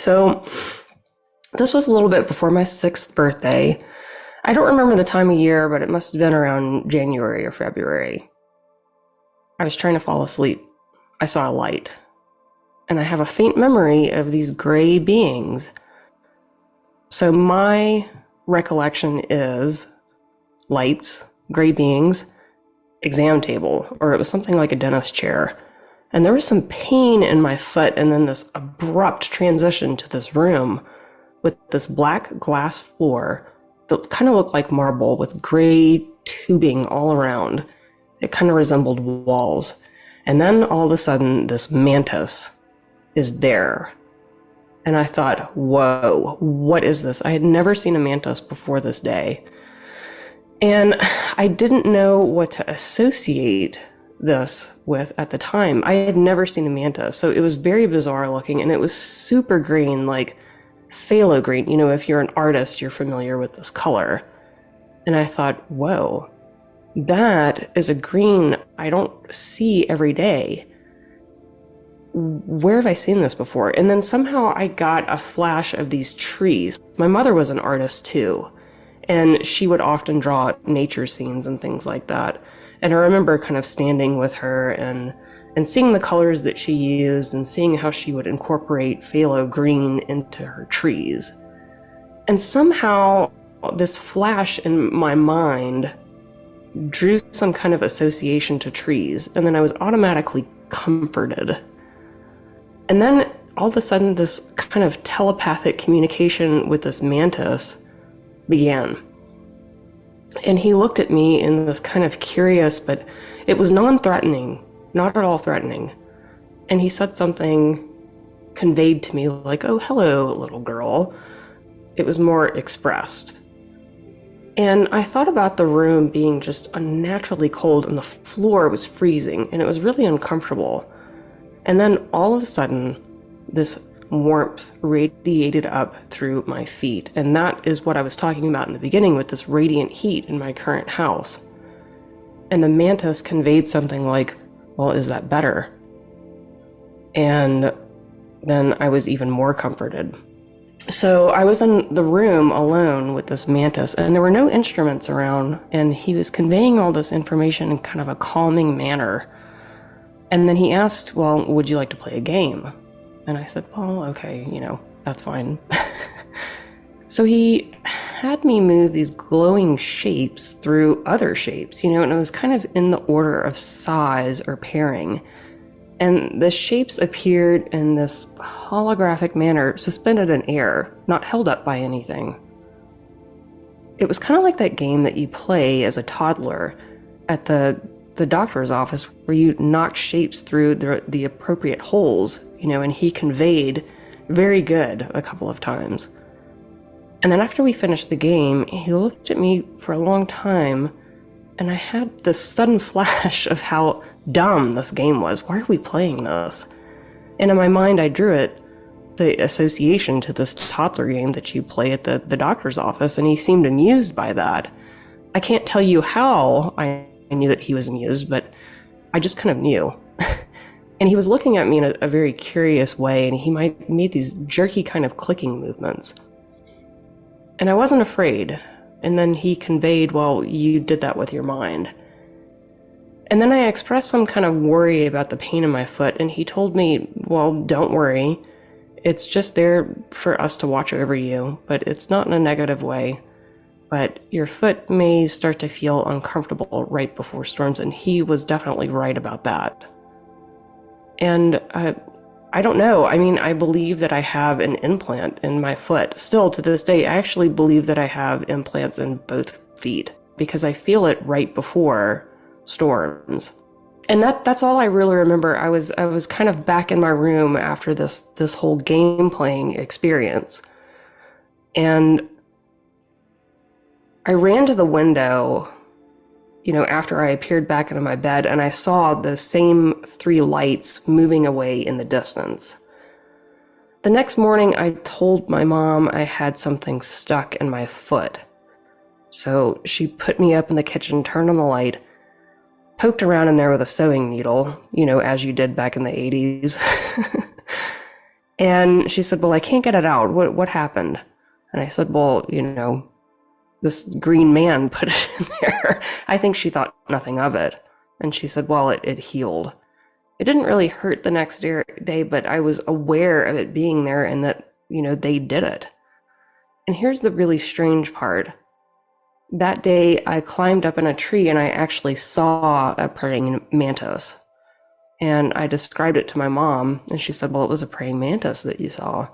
So this was a little bit before my 6th birthday. I don't remember the time of year, but it must have been around January or February. I was trying to fall asleep. I saw a light. And I have a faint memory of these gray beings. So my recollection is lights, gray beings, exam table, or it was something like a dentist chair. And there was some pain in my foot, and then this abrupt transition to this room with this black glass floor that kind of looked like marble with gray tubing all around. It kind of resembled walls. And then all of a sudden, this mantis is there. And I thought, whoa, what is this? I had never seen a mantis before this day. And I didn't know what to associate this with at the time. I had never seen a mantis, so it was very bizarre looking, and it was super green, like phthalo green. You know, if you're an artist, you're familiar with this color. And I thought, whoa, that is a green I don't see every day. Where have I seen this before? And then somehow I got a flash of these trees. My mother was an artist too, and she would often draw nature scenes and things like that. And I remember kind of standing with her and seeing the colors that she used and seeing how she would incorporate phthalo green into her trees. And somehow this flash in my mind drew some kind of association to trees, and then I was automatically comforted. And then all of a sudden this kind of telepathic communication with this mantis began. And he looked at me in this kind of curious, but it was non-threatening, not at all threatening. And he said something conveyed to me like, "Oh, hello, little girl." It was more expressed. And I thought about the room being just unnaturally cold, and the floor was freezing, and it was really uncomfortable. And then all of a sudden, this warmth radiated up through my feet. And that is what I was talking about in the beginning with this radiant heat in my current house. And the mantis conveyed something like, "Well, is that better?" And then I was even more comforted. So I was in the room alone with this mantis, and there were no instruments around, and he was conveying all this information in kind of a calming manner. And then he asked, "Well, would you like to play a game?" And I said, "Well, okay, that's fine." So he had me move these glowing shapes through other shapes, and it was kind of in the order of size or pairing. And the shapes appeared in this holographic manner, suspended in air, not held up by anything. It was kind of like that game that you play as a toddler at the doctor's office, where you knock shapes through the appropriate holes, and he conveyed very good a couple of times. And then after we finished the game, he looked at me for a long time, and I had this sudden flash of how dumb this game was. Why are we playing this? And in my mind, I drew the association to this toddler game that you play at the doctor's office, and he seemed amused by that. I can't tell you how I knew that he was amused, but I just kind of knew. And he was looking at me in a very curious way, and he made these jerky kind of clicking movements. And I wasn't afraid. And then he conveyed, "Well, you did that with your mind." And then I expressed some kind of worry about the pain in my foot, and he told me, "Well, don't worry. It's just there for us to watch over you, but it's not in a negative way. But your foot may start to feel uncomfortable right before storms," and he was definitely right about that. And I don't know. I mean, I believe that I have an implant in my foot. Still, to this day, I actually believe that I have implants in both feet because I feel it right before storms. And that's all I really remember. I was kind of back in my room after this whole game playing experience. And I ran to the window, after I appeared back into my bed, and I saw those same 3 lights moving away in the distance. The next morning, I told my mom I had something stuck in my foot. So she put me up in the kitchen, turned on the light, poked around in there with a sewing needle, as you did back in the 80s. And she said, well, I can't get it out. What happened? And I said, well, this green man put it in there. I think she thought nothing of it. And she said, well, it healed. It didn't really hurt the next day, but I was aware of it being there and that, they did it. And here's the really strange part. That day, I climbed up in a tree and I actually saw a praying mantis. And I described it to my mom, and she said, well, it was a praying mantis that you saw.